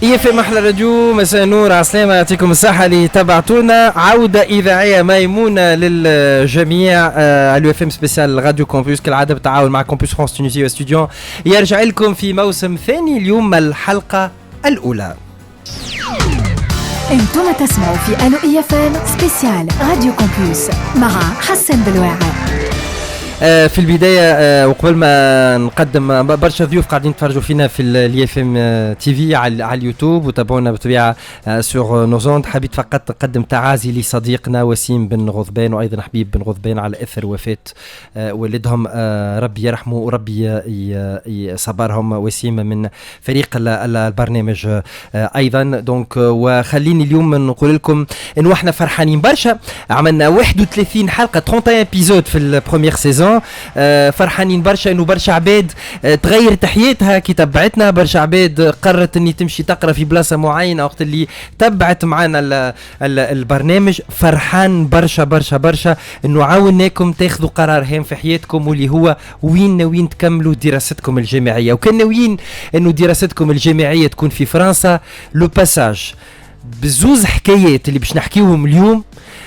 إيه في محل راديو مساء النور عسلامة يعطيكم الصحة اللي تابعتونا عودة إذاعية ميمونة للجميع على اف ام سبيسيال راديو كومبوس كالعادة بالتعاون مع كومبوس فرانس تونسي واستوديون يرجع لكم في موسم ثاني اليوم الحلقة الأولى. انتم تسمعوا في ألو اي اف ام سبيسيال راديو كومبوس مع حسن بالواعي. في البداية وقبل ما نقدم برشا ضيوف قاعدين يتفرجوا فينا في الاي اف ام تي في على اليوتيوب وتابعونا بالطبيعة سور نوزوند. حبيت فقط نقدم تعازي لصديقنا وسيم بن غضبان وأيضا حبيب بن غضبان على أثر وفاة والدهم. ربي يرحمه وربي يصبرهم. وسيم من فريق البرنامج أيضا دونك. وخليني اليوم نقول لكم إنه احنا فرحانين برشا. عملنا 31 حلقة 31 ابيزود في البروميير سيزون. فرحانين برشا انه برشا عباد تغيرت حياتها كي تبعتنا. برشا عباد قررت اني تمشي تقرا في بلاصه معينه وقت اللي تبعت معنا البرنامج. فرحان برشا برشا برشا انه عاوناكم تاخذوا قرار هام في حياتكم واللي هو وين ناويين تكملوا دراستكم الجامعيه. وكان ناويين انه دراستكم الجامعيه تكون في فرنسا. لو باساج بزوز حكايات اللي باش نحكيوهم اليوم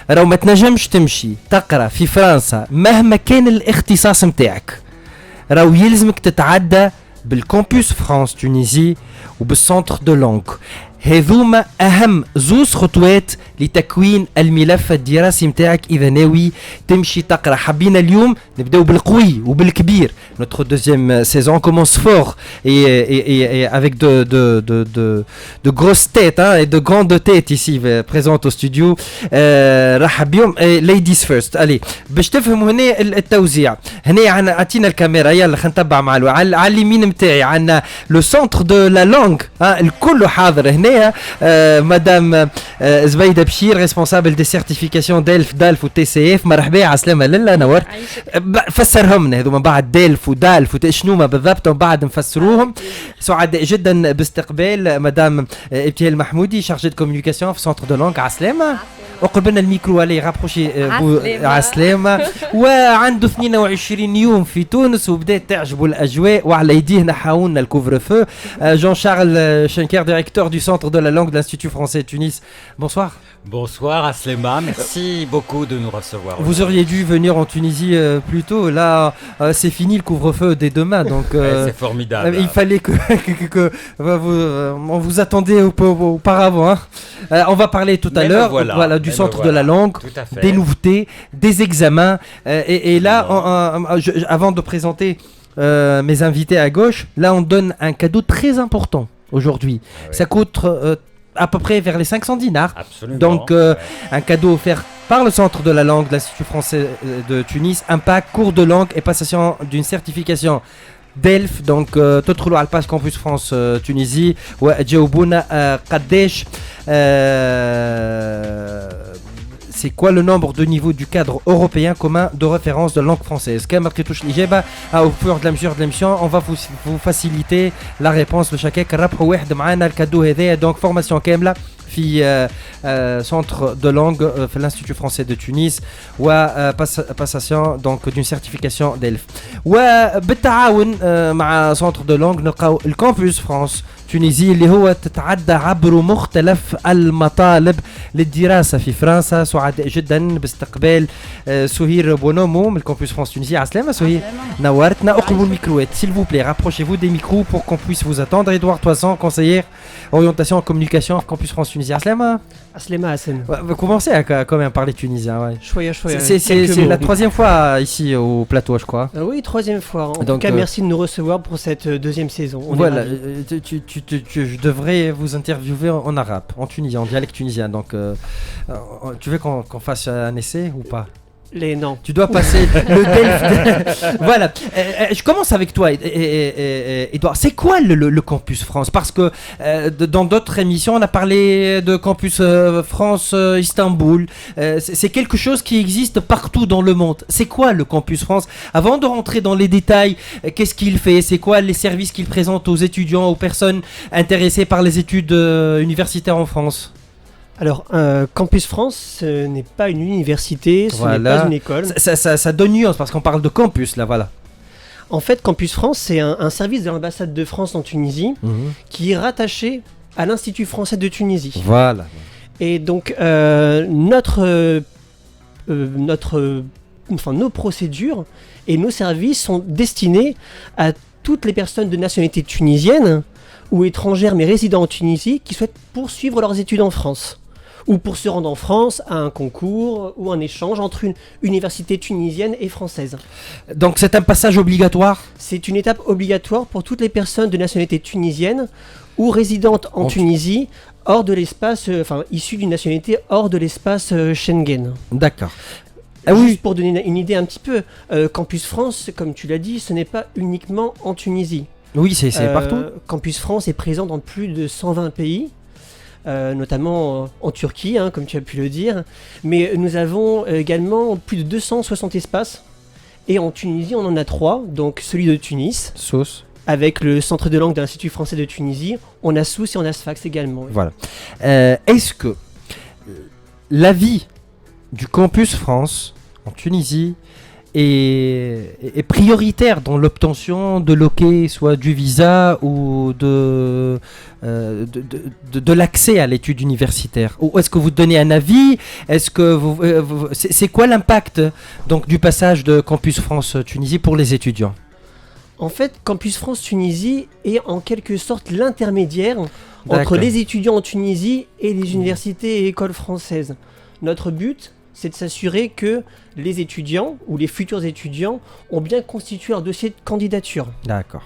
راهو ما تنجمش تمشي تقرا في فرنسا مهما كان الاختصاص متاعك. راهو يلزمك تتعدى بالكامبوس فرانس تونيزي وبالسنتر دو لونغ. هذوما أهم زوز خطوات لتكوين الملف الدراسي متاعك إذا ناوي تمشي تقرأ. حبينا اليوم نبداو بالقوي وبالكبير. Notre deuxième saison commence fort et avec de grosses têtes et de grandes têtes ici présentes au studio. رحب بيهم. Ladies first. allez باش تفهموا هنا التوزيع. هنا عطينا الكاميرا يلا خلينا نتبع مع على اليمين متاعي عندنا لو سنتر دو لا لونغ. الكل حاضر هنا. مدام زبيدة بشير ريسبونسابل دي سيرتيفيكاسيون دالف وتي مرحبا عسلامة لله نور. فسرهم لنا هذو من بعد دالف ودالف شنو ما بالضبط ومن بعد نفسروهم. سعداء جدا باستقبال مدام ابتهال المحمودي شارجي دو كوميونيكاسيون في سنتر دو لونغ. عسلامة. وقربنا الميكرو عليه رابروشي عسلامة. وعنده 22 يوم في تونس وبدات تعجبه الأجواء وعلى يديه نحاولنا الكوفر فو. جون شارل شنكر ديريكتور du centre de la langue de l'Institut français de Tunis. Bonsoir. Bonsoir Aslema, merci beaucoup de nous recevoir. Vous auriez dû venir en Tunisie plus tôt. Là, c'est fini le couvre-feu dès demain. Donc, c'est formidable. Il fallait que on vous attendait auparavant. On va parler tout à l'heure du centre de la langue, des nouveautés, des examens. Et là, avant de présenter mes invités à gauche, là on donne un cadeau très important aujourd'hui. Oui. Ça coûte à peu près vers les 500 dinars. Absolument. Donc un cadeau offert par le centre de la langue de l'Institut français de Tunis, un pack cours de langue et passation d'une certification DELF. Donc تدخلوا على الباج كامبوس فرانس تونيزي وتجاوبونا قداش c'est quoi le nombre de niveaux du cadre européen commun de référence de langue française. كما لقيتوش الإجابة au fur et à mesure de l'émission on va vous faciliter la réponse لشكاك. ربحوا واحد معانا الكادو هذايا. donc formation كاملة في centre de langue في l'Institut français de Tunis و passation donc d'une certification DELF. وبالتعاون مع centre de langue نلقاو الكامبوس فرانس تونيزي اللي هو تتعدى عبر مختلف المطالب للدراسة في فرنسا. سعداء جدا باستقبال سهير بونومو من الكامبوس فرانس تونيزي. عسلامة سهير نورتنا. اقلبوا الميكروات s'il vous plaît, rapprochez-vous des micros pour qu'on puisse vous attendre. Edouard Toisan, conseillère orientation et communication campus France Tunisie. عسلامة. عسلامة Hassan. Vous commencez à quand même parler tunisien. Ouais. شوية. C'est la troisième fois ici au plateau je crois. Oui, troisième fois. En tout cas merci de nous recevoir pour cette deuxième saison. Voilà, je devrais vous interviewer en arabe, en tunisien, en dialecte tunisien. Donc, tu veux qu'on fasse un essai ou pas? Non. Tu dois passer le DELF. Voilà. Je commence avec toi, Edouard. C'est quoi le campus France? Parce que dans d'autres émissions, on a parlé de campus France Istanbul. C'est quelque chose qui existe partout dans le monde. C'est quoi le campus France? Avant de rentrer dans les détails, qu'est-ce qu'il fait? C'est quoi les services qu'il présente aux étudiants, aux personnes intéressées par les études universitaires en France? Alors, Campus France, ce n'est pas une université, ce n'est pas une école. Ça donne nuance parce qu'on parle de campus, là, voilà. En fait, Campus France, c'est un service de l'ambassade de France en Tunisie qui est rattaché à l'Institut français de Tunisie. Voilà. Et donc, nos procédures et nos services sont destinés à toutes les personnes de nationalité tunisienne ou étrangères mais résidant en Tunisie qui souhaitent poursuivre leurs études en France ou pour se rendre en France à un concours ou un échange entre une université tunisienne et française. Donc c'est un passage obligatoire? C'est une étape obligatoire pour toutes les personnes de nationalité tunisienne ou résidentes en Tunisie hors de l'espace, issues d'une nationalité hors de l'espace Schengen. D'accord. Juste pour donner une idée un petit peu, Campus France, comme tu l'as dit, ce n'est pas uniquement en Tunisie. Oui, c'est partout. Campus France est présent dans plus de 120 pays, notamment en Turquie, comme tu as pu le dire. Mais nous avons également plus de 260 espaces. Et en Tunisie, on en a 3, donc celui de Tunis. Sousse. Avec le centre de langue de l'Institut français de Tunisie. On a Sousse et on a Sfax également. Oui. Voilà. Est-ce que l'avis du Campus France en Tunisie est prioritaire dans l'obtention de l'OK, soit du visa ou de l'accès à l'étude universitaire? Ou est-ce que vous donnez un avis? Est-ce que c'est quoi l'impact donc du passage de Campus France Tunisie pour les étudiants? En fait, Campus France Tunisie est en quelque sorte l'intermédiaire entre les étudiants en Tunisie et les universités et écoles françaises. Notre but, c'est de s'assurer que les étudiants ou les futurs étudiants ont bien constitué leur dossier de candidature. D'accord.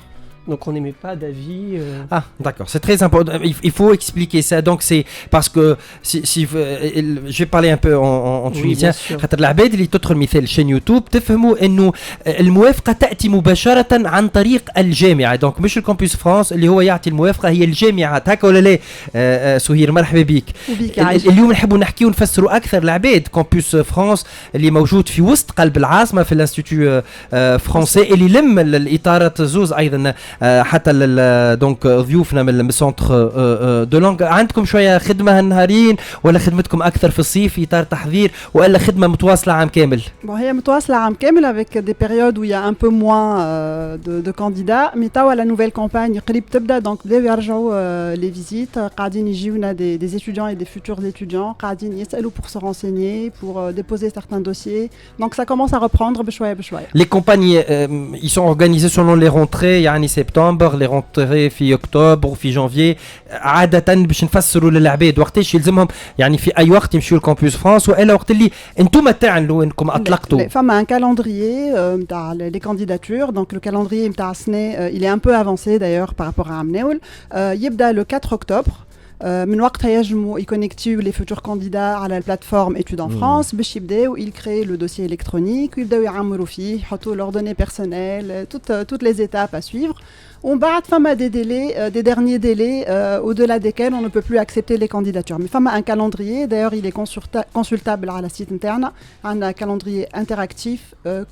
Donc on n'émet pas d'avis. Ah, d'accord, c'est très important. Il faut expliquer ça. Donc c'est parce que si je vais parler un peu en tunisien. خاطر العباد اللي تدخل مثال شين يوتيوب تفهموا انه الموافقه تاتي مباشره عن طريق الجامعه. دونك مش الكامبوس فرانس اللي هو يعطي الموافقه، هي الجامعات. هكا ولا لا؟ سهير مرحبا بك. اليوم نحبوا نحكيو ونفسروا اكثر العباد. كامبوس فرانس اللي موجود في وسط قلب العاصمه في الانستيتيو فرونسي اللي لم الاطارات زوز ايضا حتى دونك ضيوفنا من السونتر دو لونغ. عندكم شويه خدمه نهارين ولا خدمتكم اكثر في الصيف في اطار تحضير ولا خدمه متواصله عام كامل؟ هي متواصله عام كامل avec des périodes où il y a un peu moins de candidats. mais توا la nouvelle campagne قريب تبدا. donc بداو يرجعوا les visites. قاعدين يجيونا des étudiants et des futurs étudiants قاعدين يسالوا pour se renseigner, pour déposer certains dossiers. donc ça commence à reprendre بشويه بشويه. Les campagnes ils sont organisées selon les rentrées يعني سبتمبر، les rentrées في اكتوبر وفي جانفي. عاده باش نفسروا للعباد وقتاش يلزمهم يعني في اي وقت يمشيوا لكامبوس فرانس والا وقت اللي انتم تعلنوا انكم اطلقتوا؟ فما un calendrier نتاع les candidatures. donc le calendrier نتاع السنه il est un peu avancé d'ailleurs par rapport à عمناول. يبدا le 4 octobre. من وقتها يجموا يكونيكتيو les futurs candidats على البلاتفورم études en France باش يبداو ils créent le dossier électronique ويبداو يعمروا فيه يحطوا leurs données personnelles, toutes les étapes à suivre. On bat des délais, des derniers délais au-delà desquels on ne peut plus accepter les candidatures. Mais femme a un calendrier, d'ailleurs il est consultable à la site interne, un calendrier interactif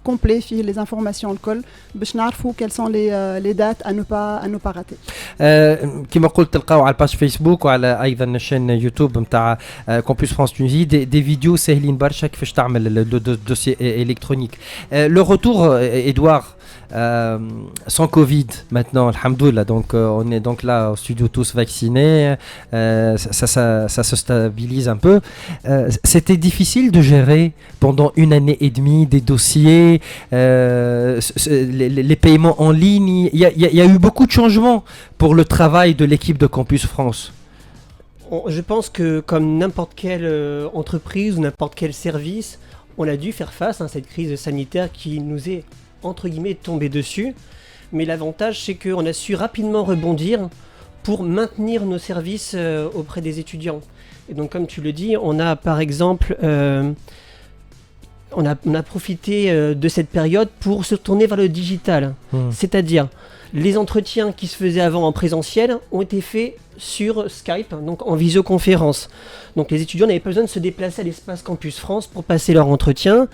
complet sur les informations au col, باش نعرفوا quelles sont les dates à ne pas rater. كما قلت تلقاو على الباج فيسبوك وعلى ايضا الشين يوتيوب نتاع كامبوس فرانس تونيزي دي فيديو ساهلين برشا كيفاش تعمل الدوسي الكترونيك. Le retour, Edouard, sans Covid maintenant, alhamdoulilah, donc on est donc là au studio tous vaccinés, ça se stabilise un peu. C'était difficile de gérer pendant une année et demie des dossiers, les paiements en ligne. Il y a eu beaucoup de changements pour le travail de l'équipe de Campus France. Je pense que comme n'importe quelle entreprise ou n'importe quel service, on a dû faire face à cette crise sanitaire qui nous est entre guillemets tombé dessus. Mais l'avantage, c'est qu'on a su rapidement rebondir pour maintenir nos services auprès des étudiants. Et donc, comme tu le dis, on a par exemple, on a profité de cette période pour se tourner vers le digital. C'est-à-dire, les entretiens qui se faisaient avant en présentiel ont été faits sur Skype, donc en visioconférence. Donc les étudiants n'avaient pas besoin de se déplacer à l'espace Campus France pour passer leur entretien.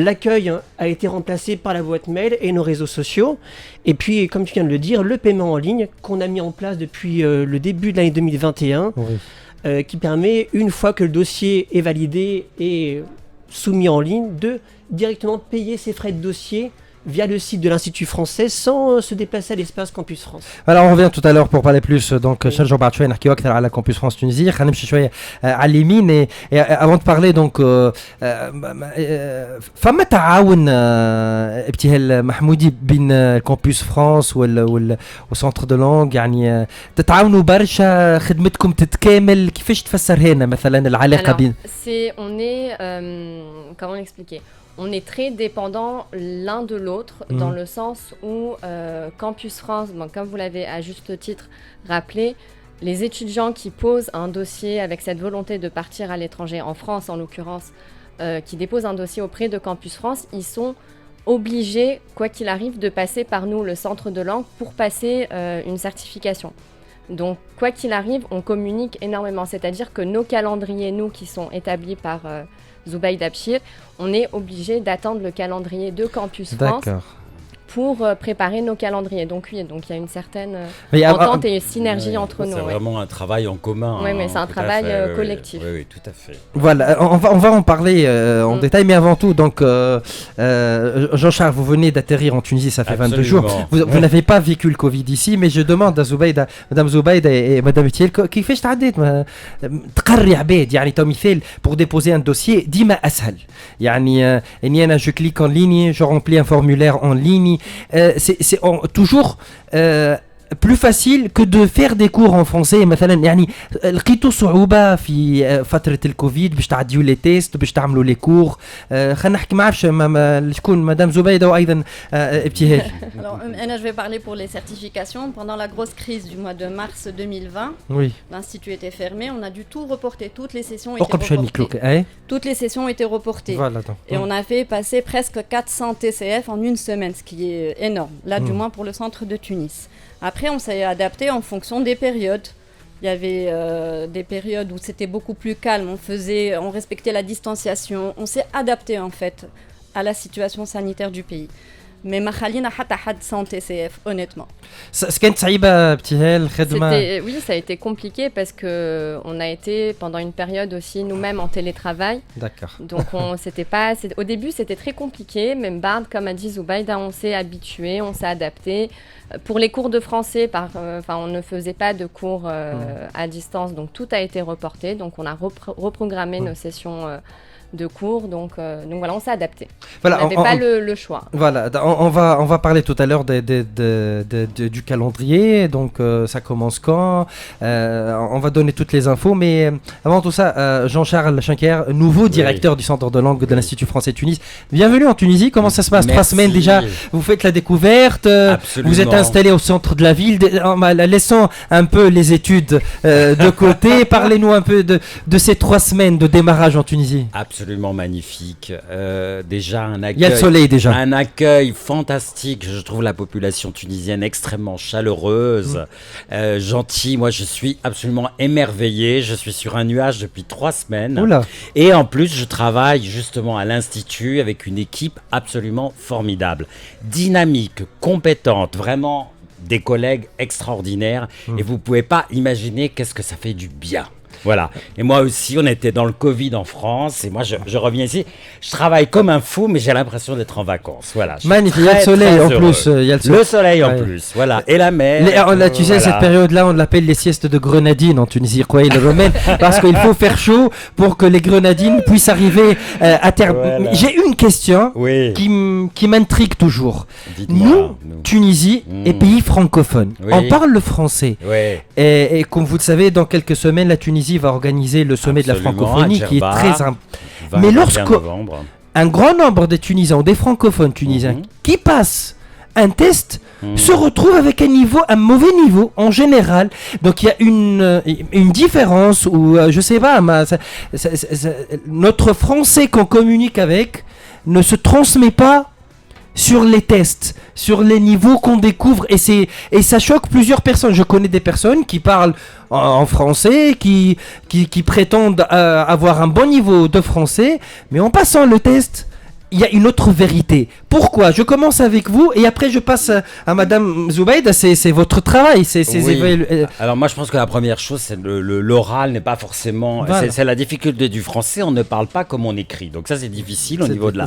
L'accueil a été remplacé par la boîte mail et nos réseaux sociaux. Et puis, comme tu viens de le dire, le paiement en ligne qu'on a mis en place depuis le début de l'année 2021, qui permet, une fois que le dossier est validé et soumis en ligne, de directement payer ses frais de dossier via le site de l'Institut français sans se déplacer à l'espace Campus France. Alors on revient tout à l'heure pour parler plus donc نرجعوا بعد شويه نحكيو اكثر على كامبوس فرانس تونيزي خلينا نمشي شويه على اليمين avant de parler donc فما تعاون ابتهال محمودي بين الكامبوس فرانس والسنتر دو لونغ يعني تتعاونوا برشا خدمتكم تتكامل كيفاش تفسر هنا مثلا العلاقه بين on est comment l'expliquer. On est très dépendants l'un de l'autre dans le sens où Campus France, comme vous l'avez à juste titre rappelé, les étudiants qui posent un dossier avec cette volonté de partir à l'étranger, en France en l'occurrence, qui déposent un dossier auprès de Campus France, ils sont obligés, quoi qu'il arrive, de passer par nous, le centre de langue, pour passer une certification. Donc, quoi qu'il arrive, on communique énormément, c'est-à-dire que nos calendriers, nous qui sont établis par Zubayd Abshir, on est obligé d'attendre le calendrier de Campus France pour préparer nos calendriers. Donc oui, donc il y a une certaine entente et synergie entre nous. C'est vraiment un travail en commun. Oui, mais c'est un travail collectif. Oui, tout à fait. Voilà, on va en parler en détail, mais avant tout, donc Jean-Charles, vous venez d'atterrir en Tunisie, ça fait 22 jours. Vous n'avez pas vécu le Covid ici, mais je demande à Zubayd, Madame Zubayd et Madame Etiel, كيفاش تعديت تقري عباد يعني تو مثال pour déposer un dossier ديما أسهل يعني إني أنا je clique en ligne, je remplis un formulaire en ligne. C'est toujours plus facile que de faire des cours en français مثلا يعني لقيتوا صعوبة في فترة الكوفيد باش تعديوا لي تيست باش تعملوا لي كور خلينا نحكي ما عرفش شكون مدام زبيدة وأيضا ابتهال. Alors je vais parler pour les certifications. Pendant la grosse crise du mois de mars 2020, oui. L'institut était fermé, on a dû tout reporter, toutes les sessions étaient reportées. Toutes les sessions étaient reportées. Voilà, et on a fait passer presque 400 TCF en une semaine, ce qui est énorme, là du moins pour le centre de Tunis. Après, on s'est adapté en fonction des périodes. Il y avait des périodes où c'était beaucoup plus calme, on respectait la distanciation, on s'est adapté en fait à la situation sanitaire du pays. Mais ما خلينا حتى حد sans TCF honnêtement. كانت صعيبة ابتهال الخدمة. Oui, ça a été compliqué parce que on a été pendant une période aussi nous-mêmes en télétravail. D'accord. Donc au début c'était très compliqué, même Bard comme a dit Zubaida, on s'est habitué, on s'est adapté. Pour les cours de français, on ne faisait pas de cours à distance, donc tout a été reporté. Donc on a reprogrammé nos sessions de cours, donc voilà, on s'est adapté. Voilà, on n'avait pas le choix. Voilà, on va parler tout à l'heure du calendrier, donc ça commence quand, on va donner toutes les infos, mais avant tout ça, Jean-Charles Schenker, nouveau directeur du centre de langue de l'Institut français Tunis. Bienvenue en Tunisie, comment ça se passe? 3 semaines déjà, vous faites la découverte, vous êtes installé au centre de la ville, laissons un peu les études de côté, parlez-nous un peu de ces 3 semaines de démarrage en Tunisie. Absolument magnifique. Déjà un accueil. Il y a le soleil déjà. Un accueil fantastique. Je trouve la population tunisienne extrêmement chaleureuse, gentille. Moi, je suis absolument émerveillé. Je suis sur un nuage depuis 3 semaines. Oula. Et en plus, je travaille justement à l'Institut avec une équipe absolument formidable, dynamique, compétente, vraiment des collègues extraordinaires. Et vous pouvez pas imaginer qu'est-ce que ça fait du bien. Voilà. Et moi aussi, on était dans le Covid en France. Et moi, je reviens ici. Je travaille comme un fou, mais j'ai l'impression d'être en vacances. Voilà. Magnifique. Il y a le soleil en plus. Le soleil en plus. Voilà. Et la mer. Tu sais, cette période-là, on l'appelle les siestes de grenadines en Tunisie. Quoi, le romaine, parce qu'il faut faire chaud pour que les grenadines puissent arriver à terme. Voilà. J'ai une question qui m'intrigue toujours. Nous, Tunisie et pays francophones, on parle le français. Et comme vous le savez, dans quelques semaines, la Tunisie va organiser le sommet de la francophonie qui est très important. Mais lorsque un grand nombre de Tunisiens ou des francophones tunisiens qui passent un test se retrouvent avec un mauvais niveau en général. Donc il y a une différence où je sais pas, notre français qu'on communique avec ne se transmet pas sur les tests, sur les niveaux qu'on découvre, et ça choque plusieurs personnes. Je connais des personnes qui parlent en français, qui prétendent avoir un bon niveau de français, mais en passant le test, il y a une autre vérité. Pourquoi? Je commence avec vous et après je passe à Madame Zoubaïda. C'est votre travail. Alors moi je pense que la première chose, c'est l'oral n'est pas forcément... Voilà. C'est la difficulté du français, on ne parle pas comme on écrit. Donc ça c'est difficile au niveau de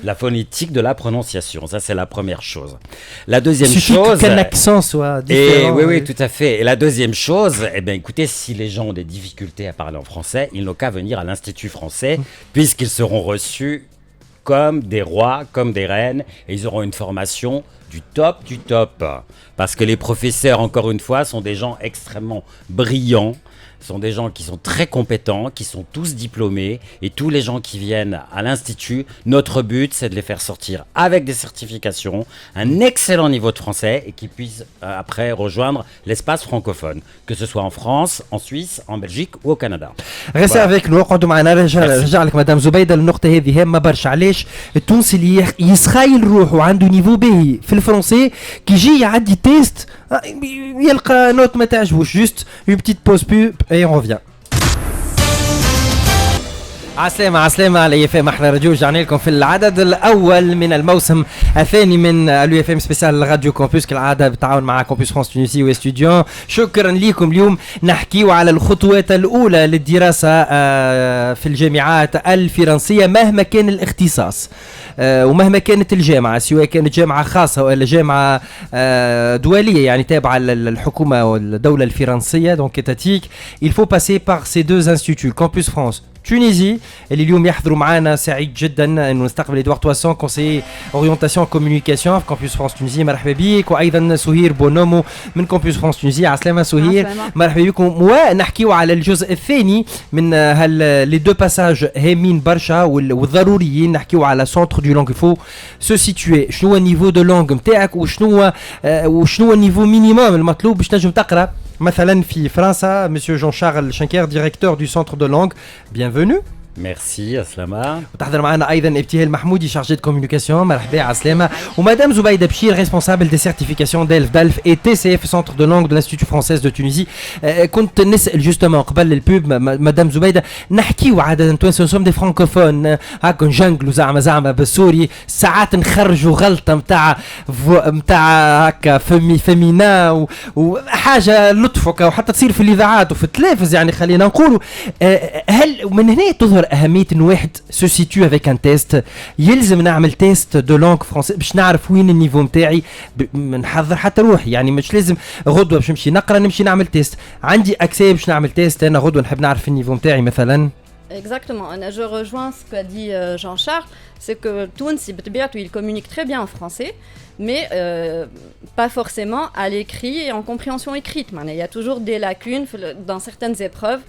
la phonétique, de la prononciation. Ça c'est la première chose. La deuxième chose... qu'un accent soit différent. Oui, tout à fait. Et la deuxième chose, eh bien écoutez, si les gens ont des difficultés à parler en français, ils n'ont qu'à venir à l'Institut français, puisqu'ils seront reçus comme des rois, comme des reines, et ils auront une formation du top. Parce que les professeurs, encore une fois, sont des gens extrêmement brillants, sont des gens qui sont très compétents, qui sont tous diplômés, et tous les gens qui viennent à l'Institut, notre but, c'est de les faire sortir avec des certifications, un excellent niveau de français, et qu'ils puissent après rejoindre l'espace francophone, que ce soit en France, en Suisse, en Belgique ou au Canada. Restez avec nous, قعدوا معنا. رجع لك مدام زبيدة. النقطة هذه هامة برشا. علاش التونسي اللي يسخايل روحه وعنده نيفو باهي في الفرنسي كي يجي يعدي تيست يلقى نوت ما تعجبوش. جوست une petite pause pub et on revient. عسلامة على اف ام احلى راديو. رجعنا لكم في العدد الاول من الموسم الثاني من اليو اف ام سبيسيال راديو كومبوس كالعاده بالتعاون مع كومبوس فرانس تونسي واستوديون. شكرا لكم. اليوم نحكيو على الخطوات الاولى للدراسه في الجامعات الفرنسيه مهما كان الاختصاص ومهما كانت الجامعه، سواء كانت جامعه خاصه ولا جامعه دوليه يعني تابعه للحكومه والدوله الفرنسيه دونك étatique. Il faut passer par ces deux instituts, Campus France تونيزي اللي اليوم يحضروا معنا. سعيد جدا انه نستقبل ادوار تواسون كونسي اورينتاسيون كوميونيكاسيون في كامبوس فرانس تونيزي. مرحبا بك. وايضا سهير بونومو من كامبوس فرانس تونيزي. عسلامة سهير. مرحبا بكم. ونحكيو على الجزء الثاني من لي دو باساج هامين برشا والضروريين. نحكيو على سونتر دو لونغ. فو سو سيتوي شنو هو النيفو دو لونغ نتاعك وشنو هو النيفو مينيموم المطلوب باش تنجم تقرا مثلا في فرنسا. Monsieur Jean-Charles Schenker, directeur du centre de langue, bienvenue. Merci Aslama. وتحضر معنا ايضا ابتهال محمودي شارجي دو كوميونيكاسيون. مرحبا عسلامة. ومدام زبيدة بشير ريسبونسابل دي سيرتيفيكاسيون دالف اي تي سي اف سنتر دو لونغ دو لانستيتو فرانسيز دو تونيزي. كنت نسال جوستومون قبل البوب مدام زبيدة نحكيو عاده توانسه سوم دي فرانكوفون هاكا نجنقلوا زعما بالسوري ساعات نخرجوا غلطه نتاع هكا فيمينا وحاجه لطفك وحتى تصير في الاذاعات وفي التلفز يعني خلينا نقولوا. هل من هنا تظهر أهمية إن واحد سو سيتو افيك ان تيست؟ يلزم نعمل تيست دو لونغ فرونسي باش نعرف وين النيفو نتاعي نحضر حتى روحي يعني مش لازم غدوة باش نمشي نقرا نمشي نعمل تيست. عندي أكسي باش نعمل تيست أنا غدوة نحب نعرف النيفو نتاعي مثلا. Exactement, je rejoins ce qu'a dit Jean-Charles, c'est que Tunis, il communique très bien en français, mais pas forcément à l'écrit et en compréhension écrite. Il y a toujours des lacunes dans certaines épreuves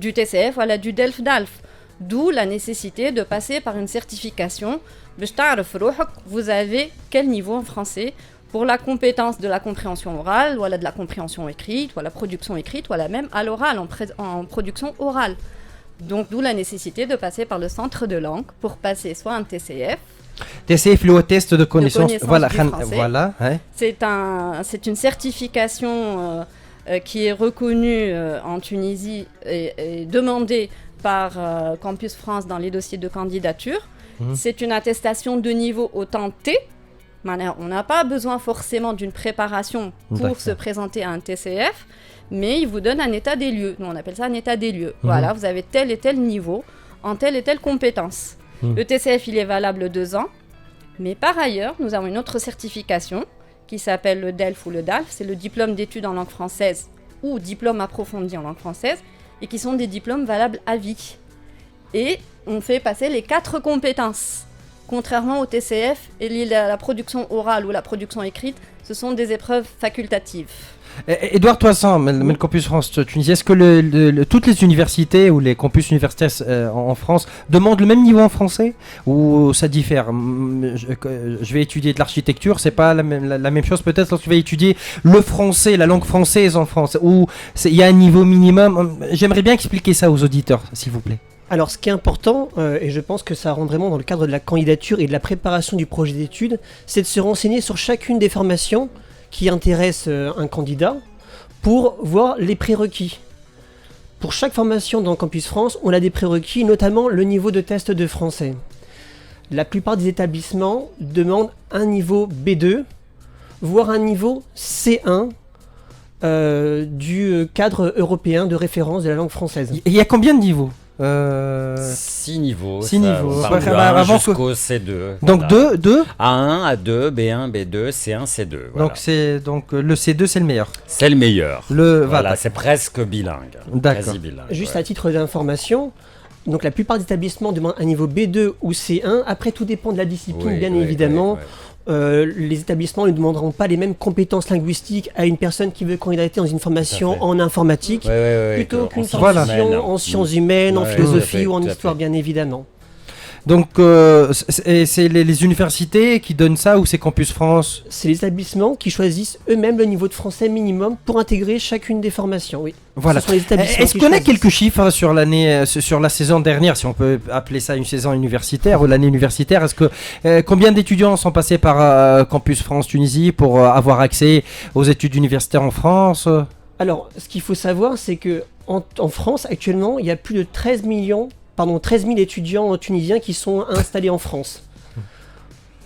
du TCF, voilà, du DELF-DALF. D'où la nécessité de passer par une certification. Vous avez quel niveau en français pour la compétence de la compréhension orale, voilà, de la compréhension écrite, voilà, production écrite, voilà, même à l'oral, en production orale. Donc d'où la nécessité de passer par le centre de langue pour passer soit un TCF. TCF, le test de connaissance du français. Voilà, ouais. C'est une certification qui est reconnue en Tunisie et demandée par Campus France dans les dossiers de candidature. C'est une attestation de niveau autant T. On n'a pas besoin forcément d'une préparation pour se présenter à un TCF, mais il vous donne un état des lieux. Nous, on appelle ça un état des lieux. Voilà, vous avez tel et tel niveau en telle et telle compétence. Le TCF, il est valable 2 ans, mais par ailleurs, nous avons une autre certification qui s'appelle le DELF ou le DALF. C'est le diplôme d'études en langue française ou diplôme approfondi en langue française, et qui sont des diplômes valables à vie. Et on fait passer les 4 compétences. Contrairement au TCF, et la production orale ou la production écrite, ce sont des épreuves facultatives. Edouard Toissan, le Campus France Tunisie, est-ce que toutes les universités ou les campus universitaires en France demandent le même niveau en français ou ça diffère? Je vais étudier de l'architecture, c'est pas la même chose peut-être lorsque je vais étudier le français, la langue française en France, où il y a un niveau minimum. J'aimerais bien expliquer ça aux auditeurs, s'il vous plaît. Alors ce qui est important, et je pense que ça rentre vraiment dans le cadre de la candidature et de la préparation du projet d'études, c'est de se renseigner sur chacune des formations qui intéressent un candidat pour voir les prérequis. Pour chaque formation dans Campus France, on a des prérequis, notamment le niveau de test de français. La plupart des établissements demandent un niveau B2, voire un niveau C1 du cadre européen de référence de la langue française. Il y a combien de niveaux 6 niveaux. Six niveaux. On Ouais, parle de bah, 1 avant jusqu'au C2. Donc voilà. 2. A1, A2, B1, B2, C1, C2. Voilà. Donc le C2 c'est le meilleur. C'est le meilleur. Voilà. Voilà, c'est presque bilingue. D'accord. Quasi bilingue. Juste ouais. à titre d'information, donc la plupart des établissements demandent un niveau B2 ou C1. Après, tout dépend de la discipline, Oui, bien oui, évidemment. oui, oui. Les établissements ne demanderont pas les mêmes compétences linguistiques à une personne qui veut candidater dans une formation en informatique, plutôt qu'une formation en sciences humaines, en philosophie ou en histoire, bien évidemment. Donc c'est les universités qui donnent ça ou c'est Campus France? C'est les établissements qui choisissent eux-mêmes le niveau de français minimum pour intégrer chacune des formations, oui. Voilà. Ce sont les établissements Est-ce qui qu'on a choisissent. quelques chiffres sur sur la saison dernière, si on peut appeler ça une saison universitaire ou l'année universitaire? Est-ce que combien d'étudiants sont passés par Campus France Tunisie pour avoir accès aux études universitaires en France? Alors, ce qu'il faut savoir, c'est que en France, actuellement, il y a plus de 13 000 étudiants tunisiens qui sont installés en France.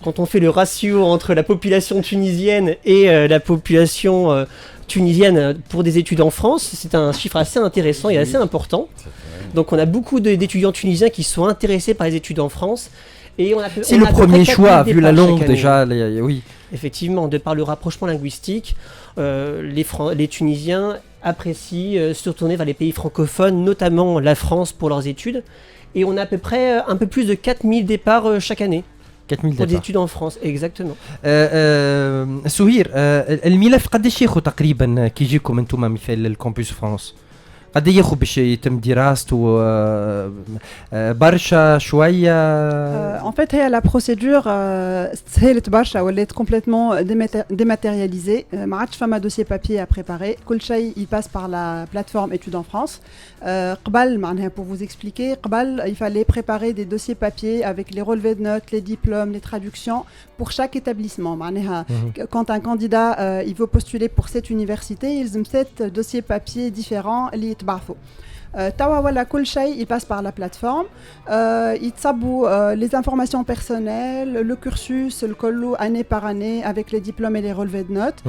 Quand on fait le ratio entre la population tunisienne et la population tunisienne pour des études en France, c'est un chiffre assez intéressant et assez important. Donc on a beaucoup d'étudiants tunisiens qui sont intéressés par les études en France. Et c'est le premier choix, vu la langue déjà. Oui. Effectivement, de par le rapprochement linguistique, les Tunisiens apprécient se tourner vers les pays francophones, notamment la France pour leurs études. Et on a à peu près un peu plus de 4000 départs chaque année. 4000 pour des études en France, exactement. سهير الملف قداش ياخذ تقريبا كي يجيكم انتم مثال الكامبوس فرانس؟ قد ياخذ باش يتم دراسته برشا شويه؟ En fait, la procédure سهلت برشا ولات complètement dématérialisée. ما عادش فما dossier papier à préparer. كل شيء il passe par la plateforme Études en France. قبل معناها pour vous expliquer, قبل il fallait préparer des dossiers papier avec les relevés de notes, les diplômes, les traductions pour chaque établissement. معناها quand un candidat il veut postuler pour cette université, il y a 7 dossiers papier différents اللي يتبعثوا. توا ولا كل شيء il passe par la plateforme. يتصبوا les informations personnelles, le cursus الكل année par année avec les diplômes et les relevés de notes.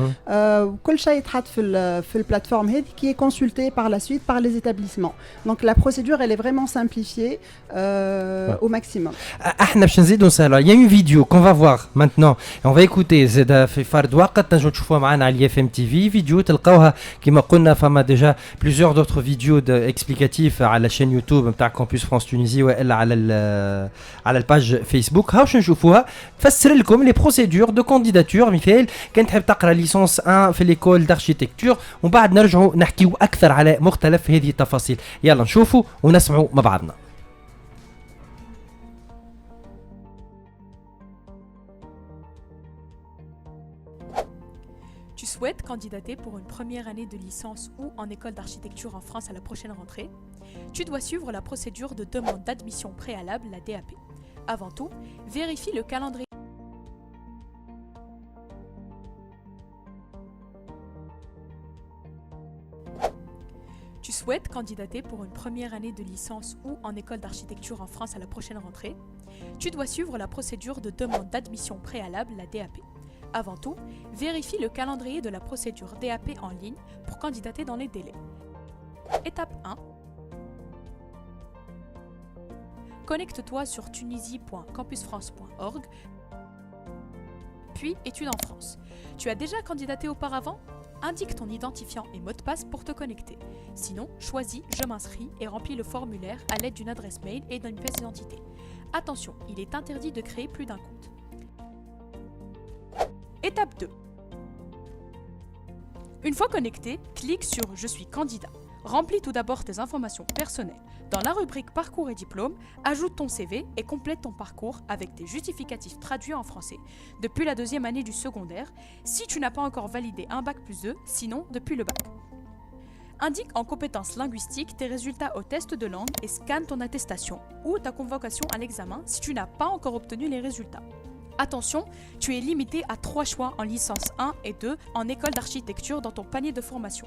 كل شيء يتحط في البلاتفورم هذه qui est consulté par la suite par les établissements. Donc la procédure elle est vraiment simplifiée au maximum. احنا باش نزيدوا نسهلوا. Il y a une vidéo qu'on va voir maintenant. On va écouter زاد في فرد وقت تنجموا تشوفوها معنا على اف ام تي في فيديو تلقاوها كما قلنا فما ديجا plusieurs d'autres vidéos explicatifs على chaîne YouTube نتاع كامبوس فرانس تونيزي والا على الباج فيسبوك. هاوش نشوفوها تفسر لكم لي بروسيدور دو كانديداتور. مثال كان تحب تقرا ليسونس 1 في ليكول داركتيكتور ومن بعد نرجعوا نحكيو اكثر على مختلف هذه التفاصيل. يلا نشوفوا ونسمعوا مع بعضنا. Tu souhaites candidater pour une première année de licence ou en école d'architecture en France à la prochaine rentrée? Tu dois suivre la procédure de demande d'admission préalable, la DAP. Avant tout, vérifie le calendrier. Tu souhaites candidater pour une première année de licence ou en école d'architecture en France à la prochaine rentrée? Tu dois suivre la procédure de demande d'admission préalable, la DAP. Avant tout, vérifie le calendrier de la procédure DAP en ligne pour candidater dans les délais. Étape 1. Connecte-toi sur tunisie.campusfrance.org, puis Études en France. Tu as déjà candidaté auparavant? Indique ton identifiant et mot de passe pour te connecter. Sinon, choisis « Je m'inscris » et remplis le formulaire à l'aide d'une adresse mail et d'une pièce d'identité. Attention, il est interdit de créer plus d'un compte. Étape 2. Une fois connecté, clique sur « Je suis candidat ». Remplis tout d'abord tes informations personnelles. Dans la rubrique « Parcours et diplôme », ajoute ton CV et complète ton parcours avec tes justificatifs traduits en français depuis la 2e année du secondaire, si tu n'as pas encore validé un bac+2, sinon depuis le bac. Indique en compétences linguistiques tes résultats au test de langue et scanne ton attestation ou ta convocation à l'examen si tu n'as pas encore obtenu les résultats. Attention, tu es limité à 3 choix en licence 1 et 2 en école d'architecture dans ton panier de formation.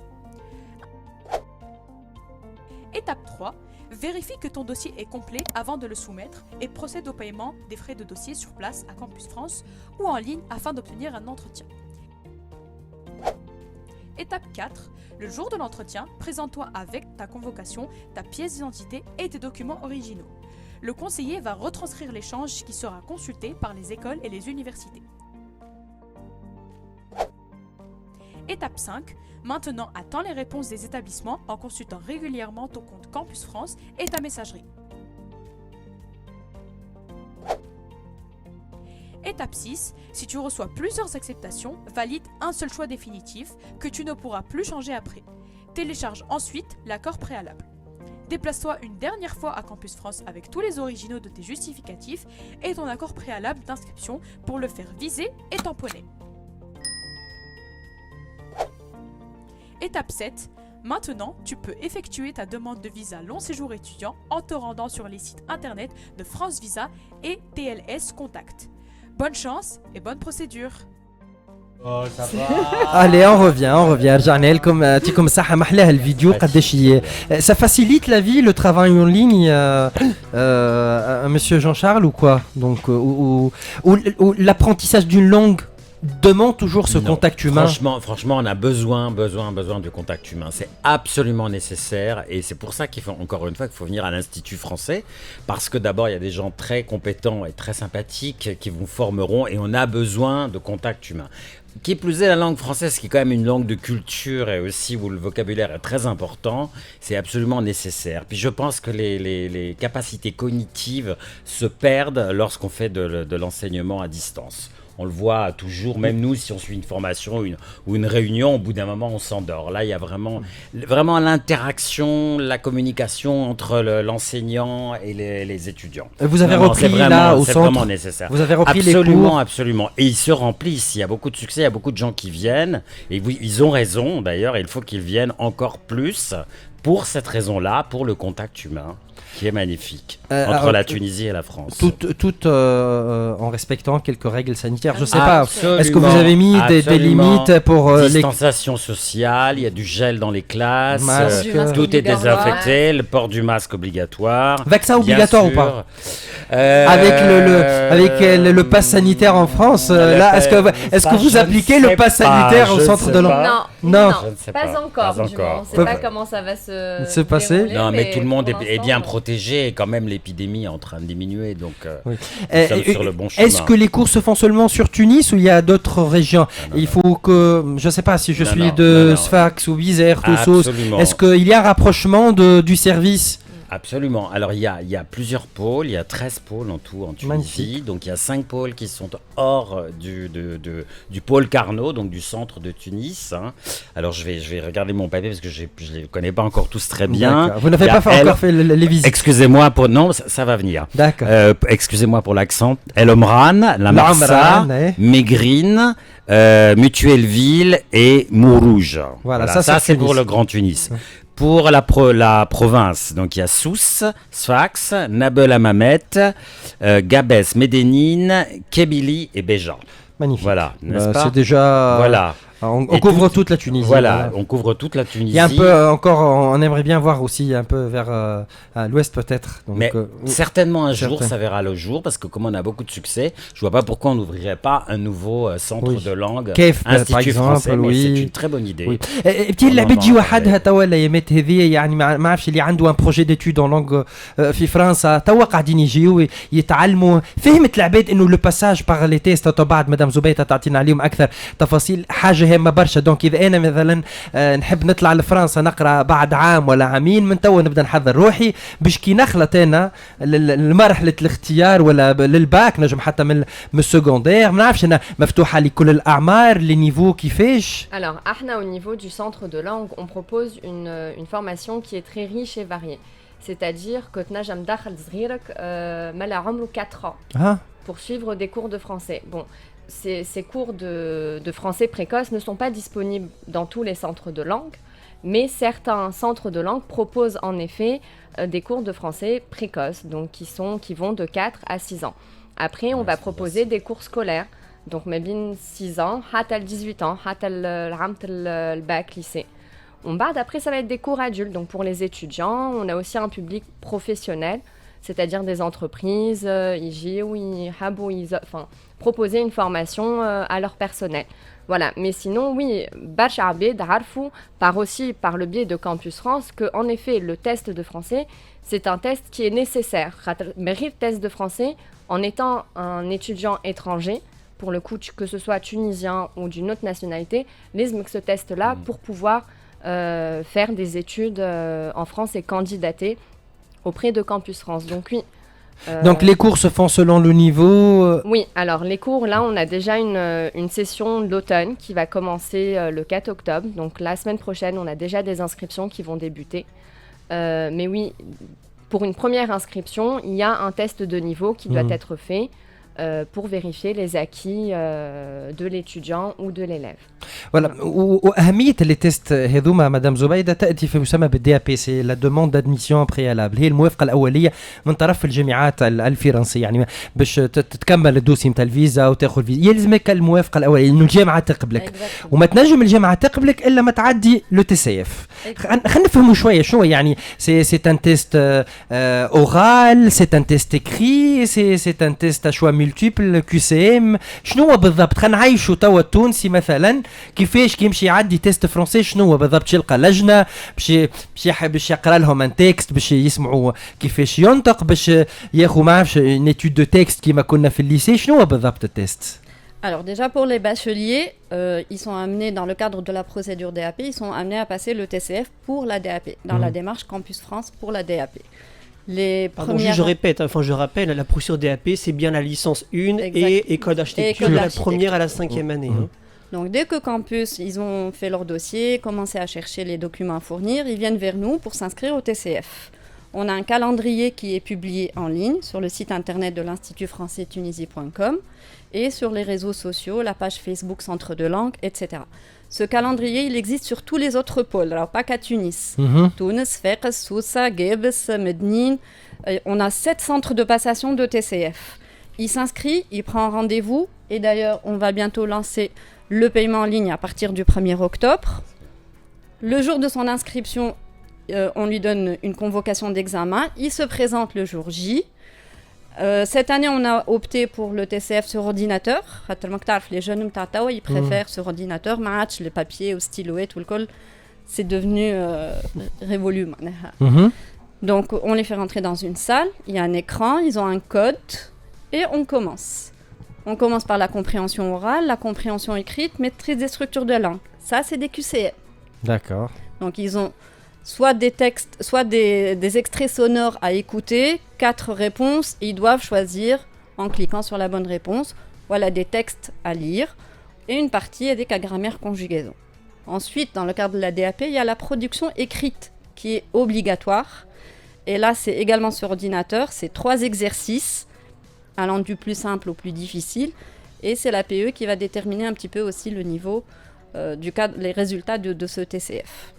Étape 3. Vérifie que ton dossier est complet avant de le soumettre et procède au paiement des frais de dossier sur place à Campus France ou en ligne afin d'obtenir un entretien. Étape 4. Le jour de l'entretien, présente-toi avec ta convocation, ta pièce d'identité et tes documents originaux. Le conseiller va retranscrire l'échange qui sera consulté par les écoles et les universités. Étape 5. Maintenant, attends les réponses des établissements en consultant régulièrement ton compte Campus France et ta messagerie. Étape 6. Si tu reçois plusieurs acceptations, valide un seul choix définitif que tu ne pourras plus changer après. Télécharge ensuite l'accord préalable. Déplace-toi une dernière fois à Campus France avec tous les originaux de tes justificatifs et ton accord préalable d'inscription pour le faire viser et tamponner. Étape 7. Maintenant, tu peux effectuer ta demande de visa long séjour étudiant en te rendant sur les sites internet de France Visa et TLS Contact. Bonne chance et bonne procédure. Oh, ça va. Allez, on revient. رجعنا لكم يعطيكم الصحة محلاها الفيديو قداش ça facilite la vie, le travail en ligne, monsieur Jean-Charles ou quoi? Donc ou l'apprentissage d'une langue demande toujours ce contact humain. Franchement, on a besoin de contact humain. C'est absolument nécessaire et c'est pour ça qu'il faut, encore une fois, qu'il faut venir à l'Institut français parce que d'abord, il y a des gens très compétents et très sympathiques qui vous formeront et on a besoin de contact humain. Qui plus est, la langue française, qui est quand même une langue de culture et aussi où le vocabulaire est très important, c'est absolument nécessaire. Puis je pense que les capacités cognitives se perdent lorsqu'on fait de l'enseignement à distance. On le voit toujours, même nous, si on suit une formation ou une réunion, au bout d'un moment, on s'endort. Là, il y a vraiment l'interaction, la communication entre l'enseignant et les étudiants. Vous avez repris là au centre. C'est vraiment nécessaire. Vous avez repris absolument, les cours. Absolument. Et ils se remplissent. Il y a beaucoup de succès, il y a beaucoup de gens qui viennent. Et oui, ils ont raison, d'ailleurs. Il faut qu'ils viennent encore plus pour cette raison-là, pour le contact humain, qui est magnifique, entre la Tunisie et la France. Tout en respectant quelques règles sanitaires. Je ne sais pas, est-ce que vous avez mis des limites pour distanciation sociale, il y a du gel dans les classes, tout est désinfecté, le port du masque obligatoire. Vaccin obligatoire ou pas? Avec le pass sanitaire en France, là, est-ce que vous appliquez le pass sanitaire au centre de langue? Non, pas encore. On ne sait pas comment ça va se passer. Non, mais tout le monde est bien protégé et quand même l'épidémie est en train de diminuer, donc nous sommes sur le bon chemin. Est-ce que les cours se font seulement sur Tunis ou il y a d'autres régions? Il faut que, je ne sais pas si je suis de Sfax ou Bizerte ou Sousse, est-ce qu'il y a un rapprochement du service? Absolument. Alors, il y a plusieurs pôles. Il y a 13 pôles en tout en Tunisie. Magnifique. Donc, il y a 5 pôles qui sont hors du pôle Carnot, donc du centre de Tunis. Hein. Alors, je vais regarder mon papier parce que je ne les connais pas encore tous très bien. D'accord. Vous n'avez pas encore fait les visites. Excusez-moi pour... Non, ça va venir. D'accord. Excusez-moi pour l'accent. El Omran, La Marsa, Mégrine, Mutuelleville et Mourouge. Voilà, ça c'est pour le Grand Tunis. Pour la province, donc il y a Sousse, Sfax, Nabel Hammamet, Gabès, Médénine, Kébili et Béja. Magnifique. Voilà, n'est-ce pas? C'est déjà... Voilà. On couvre toute la Tunisie. Voilà, on couvre toute la Tunisie. Il y a un peu encore, on aimerait bien voir aussi un peu vers à l'ouest peut-être. Donc, mais certainement un jour ça verra le jour parce que comme on a beaucoup de succès, je vois pas pourquoi on n'ouvrirait pas un nouveau centre de langue, Institut par exemple, français, mais c'est une très bonne idée. بتي اللعبه تجي وحدها توا الايامات هذه يعني ما عرفش اللي عنده ان بروجي ديتود اون لونغ في فرنسا توا قاعدين يجيو يتعلموا فهمت العباد انه لو باساج باغ لي تيست بعد مدام زبيته تعطينا عليهم اكثر تفاصيل حاجه هامه برشا دونك اذا انا مثلا نحب نطلع لفرنسا نقرا بعد عام ولا عامين من توا نبدا نحضر روحي باش كي نخلط انا لمرحله الاختيار ولا للباك نجم حتى من السكوندير ما نعرفش انا مفتوحه لكل الاعمار لي نيفو كيفاش. Alors Ahna, au niveau du centre de langue, on propose une formation qui est très riche et variée. C'est-à-dire que تنجم داخل صغيرك ما لا عمره 4 ans pour suivre des cours de français. Bon, ces cours de français précoce ne sont pas disponibles dans tous les centres de langue, mais certains centres de langue proposent en effet des cours de français précoce, donc qui vont de 4 à 6 ans. Après, on va proposer des cours scolaires, donc même 6 ans, حتى 18 ans, حتى العام le bac lycée. Après, ça va être des cours adultes. Donc, pour les étudiants, on a aussi un public professionnel, c'est-à-dire des entreprises, proposer une formation à leur personnel. Voilà, mais sinon, oui, Barcha Abed Arfou part aussi par le biais de Campus France que, en effet, le test de français, c'est un test qui est nécessaire. Mais le test de français, en étant un étudiant étranger, pour le coup, que ce soit tunisien ou d'une autre nationalité, l'ISM ce test-là pour pouvoir faire des études en France et candidater auprès de Campus France. Donc oui. Donc les cours se font selon le niveau Oui, alors les cours, là, on a déjà une session d'automne qui va commencer le 4 octobre. Donc la semaine prochaine, on a déjà des inscriptions qui vont débuter. Mais oui, pour une première inscription, il y a un test de niveau qui doit être fait pour vérifier les acquis de l'étudiant ou de l'élève. Voilà. وأهمية les tests هذوما مدام زبيدة تأتي في مسمى بالدي بي سي لا دوموند دادميسيون بريالابل هي الموافقة الأولية من طرف الجامعات الفرنسية يعني باش تكمل الدوسي نتاع الفيزا وتاخذ فيزا يلزمك الموافقة الأولية إنه الجامعة تقبلك وما تنجم الجامعة تقبلك إلا ما تعدي لو تي سي اف. خلينا نفهموا شوية شنو يعني سي ان تيست اورال سي ان تيست écrit سي ان تيست شوا ملتيبل كيو سي ام شنو هو بالضبط. خلينا نعيشوا توا التونسي مثلا كيفاش كيمشي يعدي تيست فرنسي شنو هو بالضبط. يلقى لجنه باش يقرا لهم ان تكست باش يسمعوا كيفاش ينطق باش ياخذوا ما عرفش une étude de texte كيما كنا في الليسي شنو هو بالضبط التيست. Alors déjà pour les bacheliers, ils sont amenés dans le cadre de la procédure DAP, ils sont amenés à passer le TCF pour la DAP, dans la démarche Campus France pour la DAP. Je répète, je rappelle, la procédure DAP, c'est bien la licence 1 et école d'architecture de la première à la 5e année. Donc dès que Campus, ils ont fait leur dossier, commencé à chercher les documents à fournir, ils viennent vers nous pour s'inscrire au TCF. On a un calendrier qui est publié en ligne sur le site internet de l'Institut français Tunisie.com et sur les réseaux sociaux, la page Facebook Centre de langue, etc. Ce calendrier, il existe sur tous les autres pôles, alors pas qu'à Tunis. Tunis, Fès, Sousa, Gebes, Mednine. On a 7 centres de passation de TCF. Il s'inscrit, il prend un rendez-vous et d'ailleurs, on va bientôt lancer le paiement en ligne à partir du 1er octobre. Le jour de son inscription, on lui donne une convocation d'examen. Il se présente le jour J. Cette année, on a opté pour le TCF sur ordinateur. Les jeunes, ils préfèrent sur ordinateur. Les papiers au stylo et tout le col, c'est devenu révolu. Donc, on les fait rentrer dans une salle. Il y a un écran, ils ont un code et on commence. On commence par la compréhension orale, la compréhension écrite, maîtrise des structures de langue. Ça, c'est des QCM. D'accord. Donc, ils ont soit des textes, soit des extraits sonores à écouter, 4 réponses, et ils doivent choisir en cliquant sur la bonne réponse. Voilà des textes à lire et une partie avec la grammaire conjugaison. Ensuite, dans le cadre de la DAP, il y a la production écrite qui est obligatoire. Et là, c'est également sur ordinateur, c'est 3 exercices allant du plus simple au plus difficile. Et c'est la PE qui va déterminer un petit peu aussi le niveau, les résultats de ce TCF.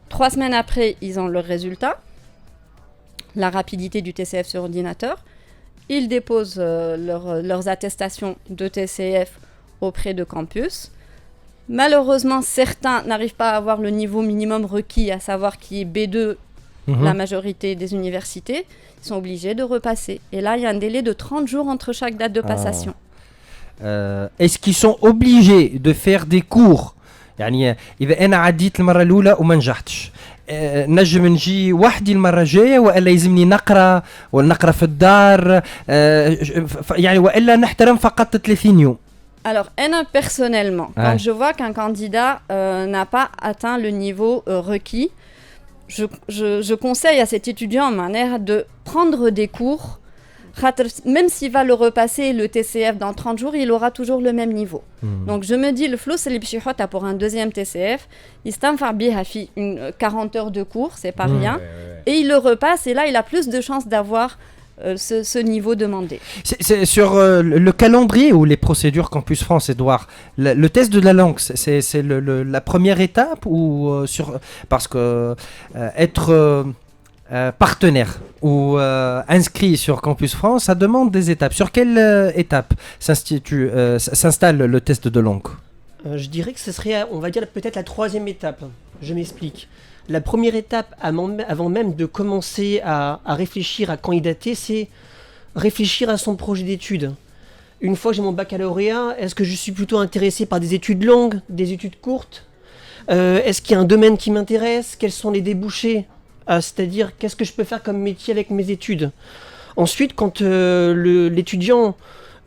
3 semaines après, ils ont leurs résultats, la rapidité du TCF sur ordinateur. Ils déposent leurs attestations de TCF auprès de Campus. Malheureusement, certains n'arrivent pas à avoir le niveau minimum requis, à savoir qui est B2, la majorité des universités. Ils sont obligés de repasser. Et là, il y a un délai de 30 jours entre chaque date de passation. Est-ce qu'ils sont obligés de faire des cours يعني إذا أنا عديت المرة الأولى وما نجحتش نجم نجي وحدي المرة الجاية وإلا يلزمني نقرأ ولا نقرأ في الدار يعني وإلا نحترم فقط 30 يوم. Alors, personnellement, quand je vois qu'un candidat n'a pas atteint le niveau requis, je conseille à cet étudiant en manière de prendre des cours. Même s'il va le repasser, le TCF dans 30 jours, il aura toujours le même niveau. Donc je me dis, le flou, c'est les pour un deuxième TCF. Il fait une 40 heures de cours, c'est pas rien. Et il le repasse, et là, il a plus de chances d'avoir ce niveau demandé. C'est sur le calendrier ou les procédures Campus France, Edouard, le test de la langue, c'est la première étape ou parce que être... partenaire ou inscrit sur Campus France, ça demande des étapes. Sur quelle étape s'installe le test de langue ? Je dirais que ce serait, on va dire, peut-être la 3e étape. Je m'explique. La première étape, avant même de commencer à réfléchir, à candidater, c'est réfléchir à son projet d'études. Une fois que j'ai mon baccalauréat, est-ce que je suis plutôt intéressé par des études longues, des études courtes ? Est-ce qu'il y a un domaine qui m'intéresse ? Quels sont les débouchés ? C'est-à-dire, qu'est-ce que je peux faire comme métier avec mes études ? Ensuite, quand l'étudiant,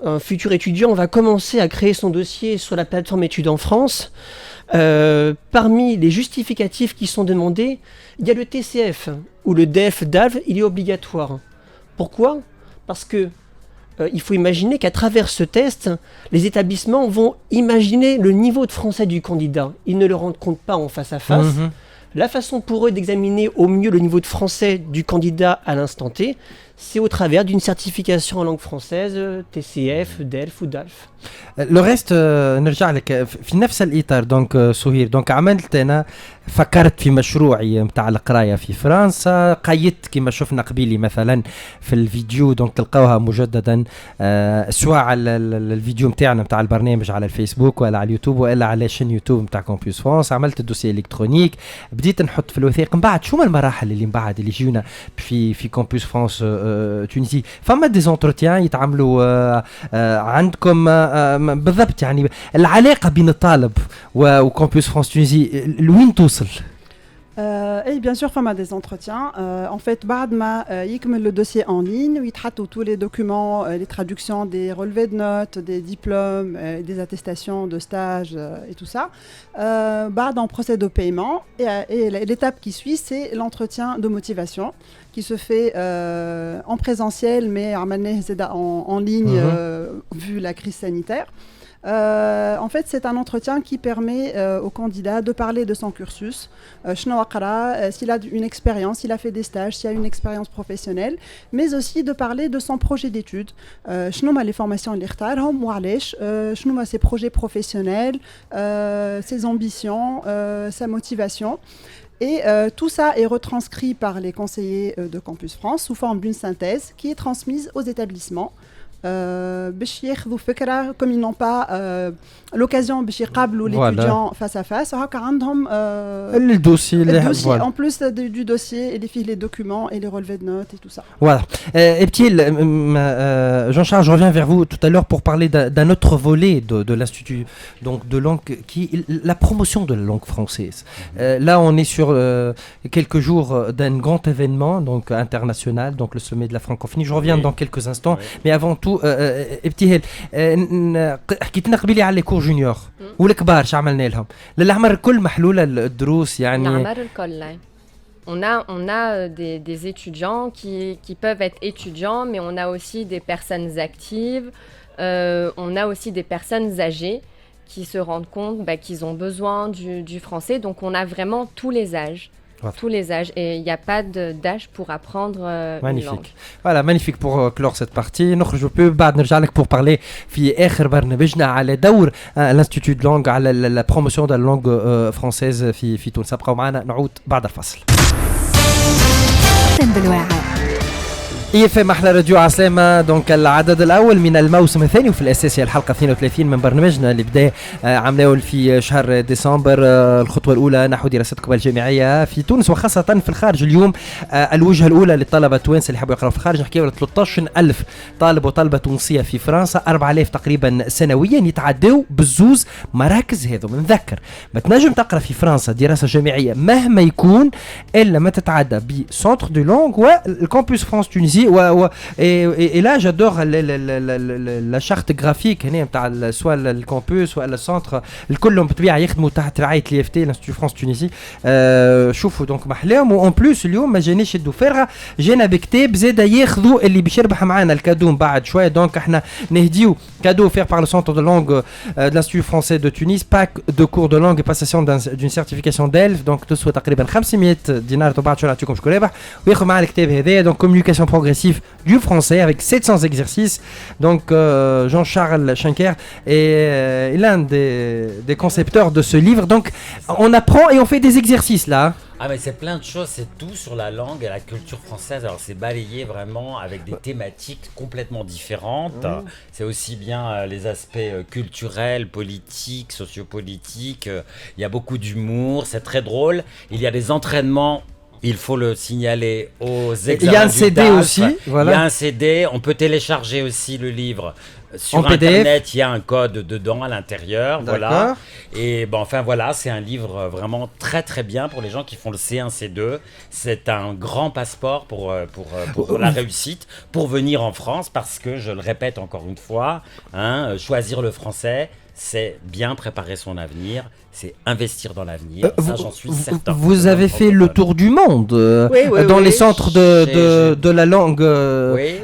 un futur étudiant, va commencer à créer son dossier sur la plateforme Études en France, parmi les justificatifs qui sont demandés, il y a le TCF, ou le DEF-DALV, il est obligatoire. Pourquoi ? Parce que il faut imaginer qu'à travers ce test, les établissements vont imaginer le niveau de français du candidat. Ils ne le rendent compte pas en face à face. La façon pour eux d'examiner au mieux le niveau de français du candidat à l'instant T, c'est au travers d'une certification en langue française, TCF, DELF ou DALF. لو ريست نرجع لك في نفس الاطار دونك سهير دونك عملت انا فكرت في مشروعي نتاع القرايه في فرنسا قيدت كما شفنا قبيلي مثلا في الفيديو دونك تلقاوها مجددا سواء على الفيديو نتاعنا نتاع البرنامج على الفيسبوك ولا على اليوتيوب ولا على شين يوتيوب نتاع كومبيوس فرانس عملت الدوسي الكترونيك بديت نحط في الوثائق من بعد شو المراحل اللي من بعد اللي يجيونا في كومبيوس فرانس تونسي فما دي زونتروتيان يتعاملوا عندكم بالضبط يعني العلاقه بين الطالب وكومبيوس فرانس تونسي لوين توصل؟ Et bien sûr, femme a des entretiens. En fait, Badma, il le dossier en ligne, où il traite tous les documents, les traductions des relevés de notes, des diplômes, des attestations de stage et tout ça. Bad, on procède au paiement. Et l'étape qui suit, c'est l'entretien de motivation qui se fait en présentiel, mais en ligne, vu la crise sanitaire. En fait, c'est un entretien qui permet au candidat de parler de son cursus, s'il a une expérience, s'il a fait des stages, s'il a une expérience professionnelle, mais aussi de parler de son projet d'études. Les formations ses projets professionnels, ses ambitions, sa motivation. Et tout ça est retranscrit par les conseillers de Campus France sous forme d'une synthèse qui est transmise aux établissements. Comme ils n'ont pas l'occasion de l'étudiant face à face, le dossier en plus du dossier et les documents et les relevés de notes et tout ça. Voilà. Et puis Jean-Charles, je reviens vers vous tout à l'heure pour parler d'un autre volet de l'Institut donc de langue qui la promotion de la langue française. Là, on est sur quelques jours d'un grand événement donc international, donc le sommet de la francophonie. Je reviens dans quelques instants, mais avant tout ابتهال حكيت لنا قبيلي على ليكور جونيور والكبار شو عملنا لهم للعمر الكل محلوله الدروس يعني العمر الكل on a des étudiants qui peuvent être étudiants mais on a aussi des personnes actives on a aussi des personnes âgées qui se rendent compte qu'ils ont besoin du français donc on a vraiment tous les âges. Tous les âges et il n'y a pas d'âge pour apprendre une langue. Voilà, magnifique pour clore cette partie. نخرج peu بعد نرجع لك pour parler في آخر برنامجنا على دور l'Institut de langue على la promotion de la langue française في تونس. ابقوا معنا نعود بعد الفصل. EFM أحلى راديو عسلامة دونك العدد الأول من الموسم الثاني وفي الأساسي الحلقة 32 من برنامجنا اللي بدأ عملناه في شهر ديسمبر الخطوة الأولى نحو دراسة القبل الجامعية في تونس وخاصة في الخارج. اليوم الوجهة الأولى للطلبة التوانسة اللي حابوا يقرأوا في الخارج نحكيو على 13,000 طالب وطالبة تونسية في فرنسا 4,000 تقريبا سنويا يتعداو بالزوز مراكز هذو. نذكر ما تنجم تقرأ في فرنسا دراسة جامعية مهما يكون إلا ما تتعدى بسنتر دو لونغ والكامبوس فرانس تونسي et là j'adore la charte graphique هنا نتاع سواء الكامبوس ولا السنتر الكلهم بطبيعه يخدموا تحت رعايه لي اف تي الانستيتو فرانس تونسي. شوفوا دونك محلاهم وان بلوس اليوم ما جانيش يدوا فارغه جانا بكتاب زاد ياخذوا اللي باش يربح معنا الكادو بعد شويه. دونك احنا نهديو كادو فير بار لو سنتر دو لونغ de l'Institut français de Tunis pack de cours de langue et passation d'une certification d'ELF donc تسوى تقريبا 500 دينار. بعد شو نعطيكم شكون رابح وياخذ معنا الكتاب هذا دونك communication progressive progressive du français avec 700 exercices. Donc Jean-Charles Schenker est l'un des concepteurs de ce livre. Donc on apprend et on fait des exercices là. Ah mais c'est plein de choses, c'est tout sur la langue et la culture française. Alors c'est balayé vraiment avec des thématiques complètement différentes. C'est aussi bien les aspects culturels, politiques, sociopolitiques. Il y a beaucoup d'humour, c'est très drôle. Il y a des entraînements. Il faut le signaler aux examens. Il y a un CD DAF. aussi. Voilà. Il y a un CD. On peut télécharger aussi le livre sur en PDF. Internet. Il y a un code dedans à l'intérieur. D'accord. Voilà. Et bon, enfin voilà, c'est un livre vraiment très très bien pour les gens qui font le C1, C2. C'est un grand passeport pour la réussite, pour venir en France, parce que je le répète encore une fois, choisir le français, c'est bien préparer son avenir, c'est investir dans l'avenir. Ça, j'en suis certain. Vous avez fait le tour du monde dans les centres de la langue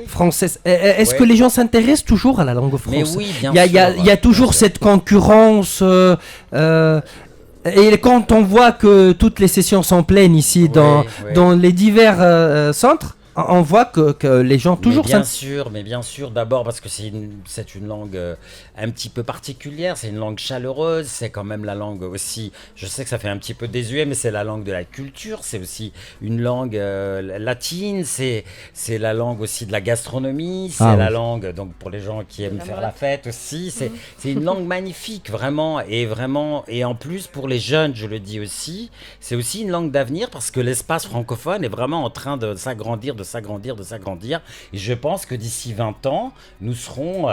française. Est-ce que les gens s'intéressent toujours à la langue française? Mais oui, bien sûr. Il y a toujours cette concurrence. Et quand on voit que toutes les sessions sont pleines ici dans les divers centres, on voit que les gens toujours... Mais bien sûr, d'abord parce que c'est une langue un petit peu particulière, c'est une langue chaleureuse, c'est quand même la langue aussi, je sais que ça fait un petit peu désuet, mais c'est la langue de la culture, c'est aussi une langue latine, c'est la langue aussi de la gastronomie, c'est la langue, donc pour les gens qui aiment faire la fête aussi, c'est une langue magnifique, vraiment, et en plus pour les jeunes, je le dis aussi, c'est aussi une langue d'avenir parce que l'espace francophone est vraiment en train de s'agrandir, et je pense que d'ici 20 ans, nous serons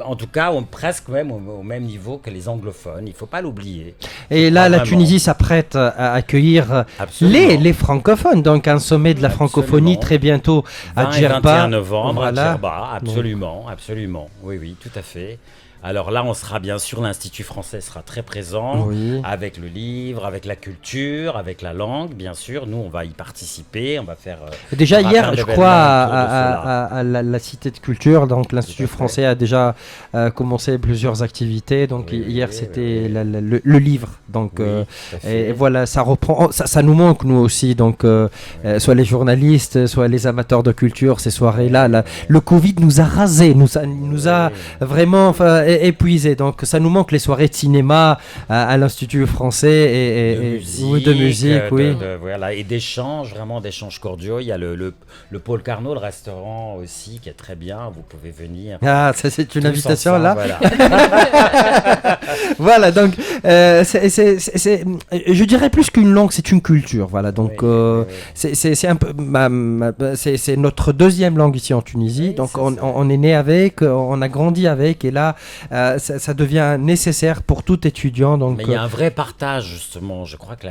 en tout cas presque même au même niveau que les anglophones, il ne faut pas l'oublier. Et là, la Tunisie s'apprête à accueillir les francophones, donc un sommet de la francophonie très bientôt à Djerba. 21 novembre à Djerba, absolument, oui, tout à fait. Alors là, on sera bien sûr, l'Institut français sera très présent, avec le livre, avec la culture, avec la langue, bien sûr. Nous, on va y participer, on va faire... Déjà hier, je crois, à la Cité de Culture, donc l'Institut français a déjà commencé plusieurs activités. Donc hier, c'était le livre. Donc, et voilà, ça reprend, ça nous manque, nous aussi. Donc, soit les journalistes, soit les amateurs de culture, ces soirées-là. Le Covid nous a rasés, nous a vraiment... épuisé, donc ça nous manque les soirées de cinéma à l'Institut français de musique, voilà, et d'échanges, vraiment d'échanges cordiaux. Il y a le Paul Carnot, le restaurant aussi, qui est très bien, vous pouvez venir. Ah, ça c'est une invitation ensemble, là. Voilà, donc je dirais plus qu'une langue, c'est une culture, voilà, donc c'est un peu c'est notre deuxième langue ici en Tunisie, donc on est né avec, on a grandi avec, et là ça devient nécessaire pour tout étudiant. Donc, mais il y a un vrai partage, justement. Je crois que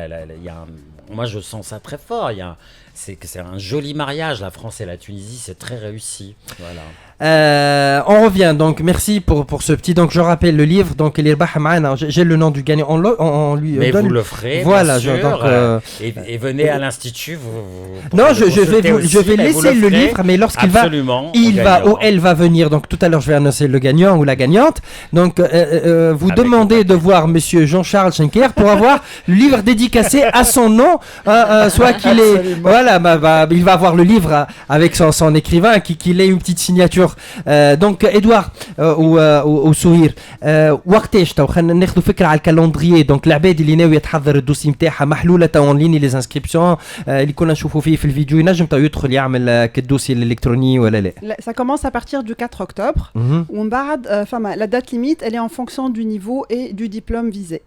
moi, je sens ça très fort. C'est un joli mariage. La France et la Tunisie, c'est très réussi. Voilà. On revient, donc merci pour ce petit. Donc je rappelle le livre, donc j'ai le nom du gagnant, on lui mais donne. Vous le ferez, voilà, bien sûr, donc, et venez à l'Institut. Non, je vais laisser le livre, mais lorsqu'il va ou elle va venir, donc tout à l'heure je vais annoncer le gagnant ou la gagnante. Donc vous demandez de voir Monsieur Jean-Charles Schenker pour avoir le livre dédicacé à son nom, soit qu'il est, voilà, il va avoir le livre avec son écrivain, qu'il ait une petite signature. دونك ادوار وسهير وقتاش تو خلينا ناخذ فكره على الكالندريي دونك العباد اللي ناويه تحضر الدوسي نتاعها محلوله تو اون ليني لي انسكريبسيون اللي كنا نشوفوا فيه في الفيديو ينجم تو يدخل يعمل كالدوسي الالكتروني ولا لا. Ça commence à partir du 4 octobre. ومن بعد la date limite elle est en fonction du niveau et du diplôme visé.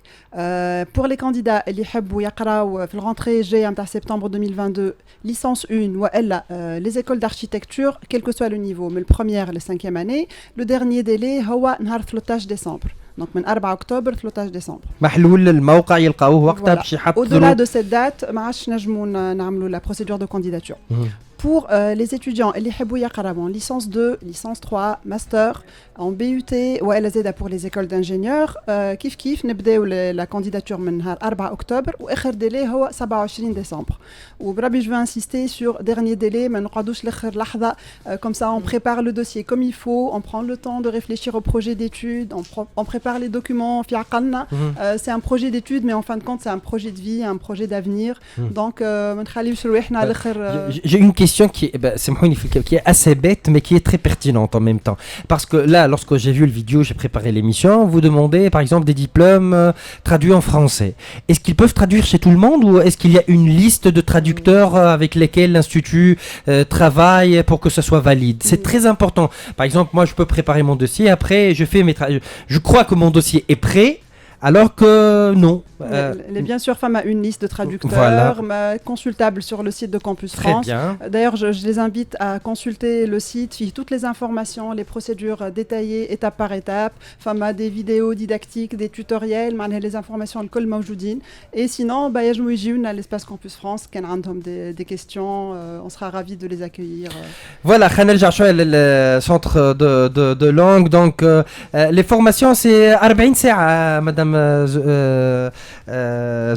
Pour les candidats اللي يحبوا يقراو في الرنتري الجايه نتاع سبتمبر 2022 licence 1 والا les écoles d'architecture quel que soit le niveau, mais le première la 5e année, le dernier délai هو نهار 13 décembre. Donc من 4 octobre 13 décembre. محلول الموقع يلقاوه وقتها باش يحطوا. Au-delà de cette date ما عادش نجموا نعملوا la procédure de candidature. Pour les étudiants اللي يحبوا يقراو en licence 2, licence 3, master, en BUT ou LZA pour les écoles d'ingénieurs, كيف نبداو la candidature من نهار 4 octobre واخر délai هو 27 décembre. وبربي je veux insister sur dernier délai, ما نقعدوش لاخر لحظه, comme ça on prépare le dossier comme il faut, on prend le temps de réfléchir au projet d'études, on prépare les documents في عقلنا. C'est un projet d'études mais en fin de compte c'est un projet de vie, un projet d'avenir. Donc ما نخليوش رواحنا لاخر. J'ai une question question qui est, qui est assez bête, mais qui est très pertinente en même temps. Parce que là, lorsque j'ai vu le vidéo, j'ai préparé l'émission, vous demandez par exemple des diplômes traduits en français. Est-ce qu'ils peuvent traduire chez tout le monde ou est-ce qu'il y a une liste de traducteurs avec lesquels l'Institut travaille pour que ce soit valide? C'est très important. Par exemple, moi, je peux préparer mon dossier, après, je fais je crois que mon dossier est prêt, alors que non. Bien sûr, Femme a une liste de traducteurs consultable sur le site de Campus Très France. bien. D'ailleurs, je les invite à consulter le site, toutes les informations, les procédures détaillées étape par étape. Femme a des vidéos didactiques, des tutoriels, les informations le col mawjoudin. Et sinon, يجموا يجيونا à l'espace Campus France, كان عندهم des questions, on sera ravis de les accueillir. Voilà, خلينا شوية للcentre de langue. Donc, les formations, c'est 40 ساعة, Madame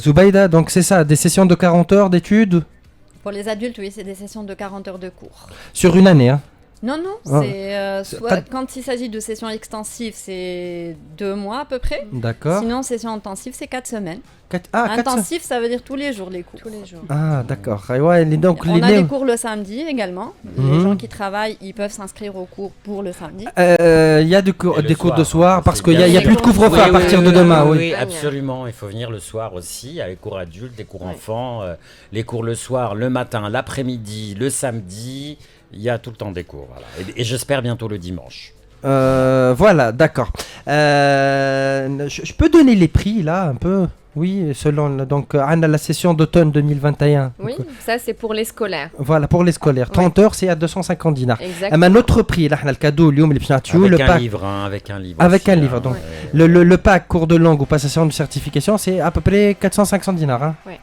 Zubaida, donc c'est ça, des sessions de 40 heures d'études? Pour les adultes, oui, c'est des sessions de 40 heures de cours. Sur une année, hein? Non, quand il s'agit de sessions extensives, c'est 2 mois à peu près. D'accord. Sinon, session intensive, c'est 4 semaines. Intensif, ça veut dire tous les jours les cours. Tous les jours. Ah, d'accord. Ouais, donc, on a des cours le samedi également. Les gens qui travaillent, ils peuvent s'inscrire aux cours pour le samedi. Il y a des cours de soir parce qu'il n'y a plus de couvre-feu à partir de demain. Oui, absolument. Il faut venir le soir aussi. Il y a les cours adultes, les cours enfants, les cours le soir, le matin, l'après-midi, le samedi. Il y a tout le temps des cours. Voilà. Et j'espère bientôt le dimanche. Voilà, d'accord. Je peux donner les prix là un peu? Oui, selon donc la session d'automne 2021. Oui, ça c'est pour les scolaires. Voilà, pour les scolaires. 30 heures, c'est à 250 dinars. Exactement. Un autre prix, là, le cadeau, avec un livre. Avec un livre. Donc, le pack cours de langue ou passation de certification, c'est à peu près 400-500 dinars. Hein. Ouais.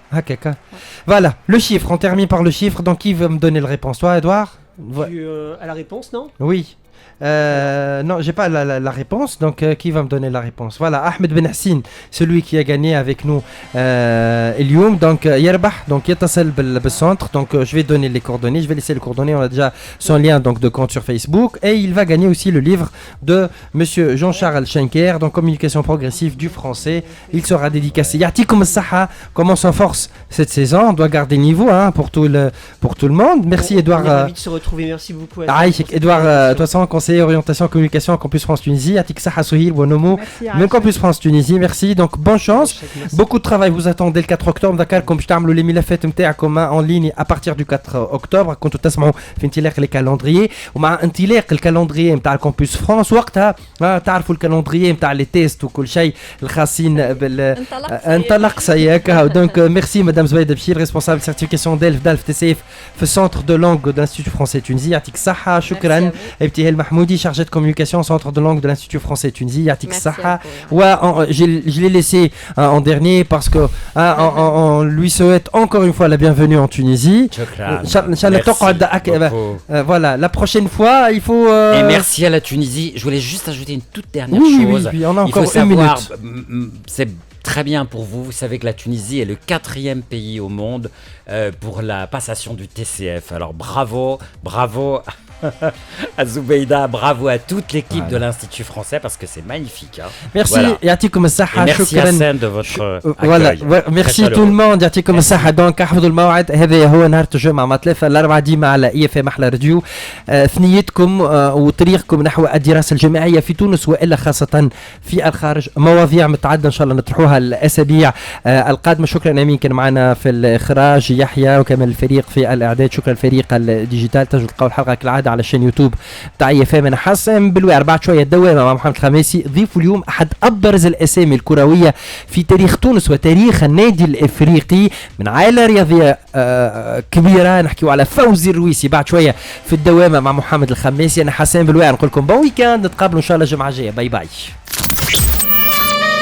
Voilà, le chiffre, on termine par le chiffre. Donc, qui veut me donner la réponse? Toi, Edouard? À la réponse, non? Oui. Non, j'ai pas la réponse, donc qui va me donner la réponse? Voilà, Ahmed Ben Hassin, celui qui a gagné avec nous Elioum, donc Yerbah, donc Yatasel Centre, donc je vais donner les coordonnées, je vais laisser les coordonnées, on a déjà son lien donc de compte sur Facebook, et il va gagner aussi le livre de Monsieur Jean-Charles Schenker, donc Communication progressive du français, il sera dédicacé. Yatikoum Saha commence en force cette saison, on doit garder le niveau hein, pour tout le monde. Merci Edouard. On est ravis de se retrouver, merci beaucoup. Edouard, de toute façon, conseiller orientation communication à Campus France Tunisie, Atik Saha Souhir, Bonomo, même Campus France Tunisie, merci. Donc bonne chance, beaucoup de travail vous attend dès le 4 octobre. D'accord, comme je t'ai les milafet نتاعكم en ligne à partir du 4 octobre. كنتوا تسمعوا في انطلاق الكالندريي ومع انطلاق الكالندريي نتاع الكامبوس فرانس وقتها تعرفوا الكالندريي نتاع لي تيست وكل شيء الخاصين انطلق سياك. Donc merci Madame Zoubaida Bchir, responsable certification d'ALF TCF في centre de langue de l'Institut français Tunisie. Atik Saha, shukran. Ibtihel Mahmoudi, chargé de communication centre de langue de l'Institut français Tunisie. Yatik Saha. Ouais, je l'ai laissé en dernier parce que on lui souhaite encore une fois la bienvenue en Tunisie. Voilà, la prochaine fois, il faut. Et merci à la Tunisie. Je voulais juste ajouter une toute dernière chose. Oui, on a encore une minute. C'est très bien pour vous. Vous savez que la Tunisie est le 4e pays au monde pour la passation du TCF. Alors bravo à Zubaida, bravo à toute l'équipe de l'Institut français parce que c'est magnifique. Hein. Merci, voilà. Merci Hassan de votre accueil. Merci tout le monde. يعطيكم الصحة. دونك حفظوا الموعد، هذا هو نهار الجمعة مع 3 ديما على EFM أحلى راديو. ثنيتكم وطريقكم نحو الدراسة الجامعية في تونس وإلا خاصة في الخارج. مواضيع متعددة إن شاء الله نطرحوها الأسابيع القادمة. شكرا أمين كان معنا في الإخراج يحيى وكمان الفريق في الإعداد. شكرا الفريق الديجيتال. تجدوا تلقاو الحلقة كالعادة على الشين يوتيوب بتاع EFM. انا حاسم بالوعر بعد شويه الدوامه مع محمد الخميسي. ضيفوا اليوم احد ابرز الاسامي الكرويه في تاريخ تونس وتاريخ النادي الافريقي من عائله رياضيه كبيره. نحكيو على فوزي الرويسي بعد شويه في الدوامه مع محمد الخميسي. انا حاسم بالوعر نقول لكم بون ويكاند، نتقابلوا ان شاء الله الجمعه الجايه. باي باي.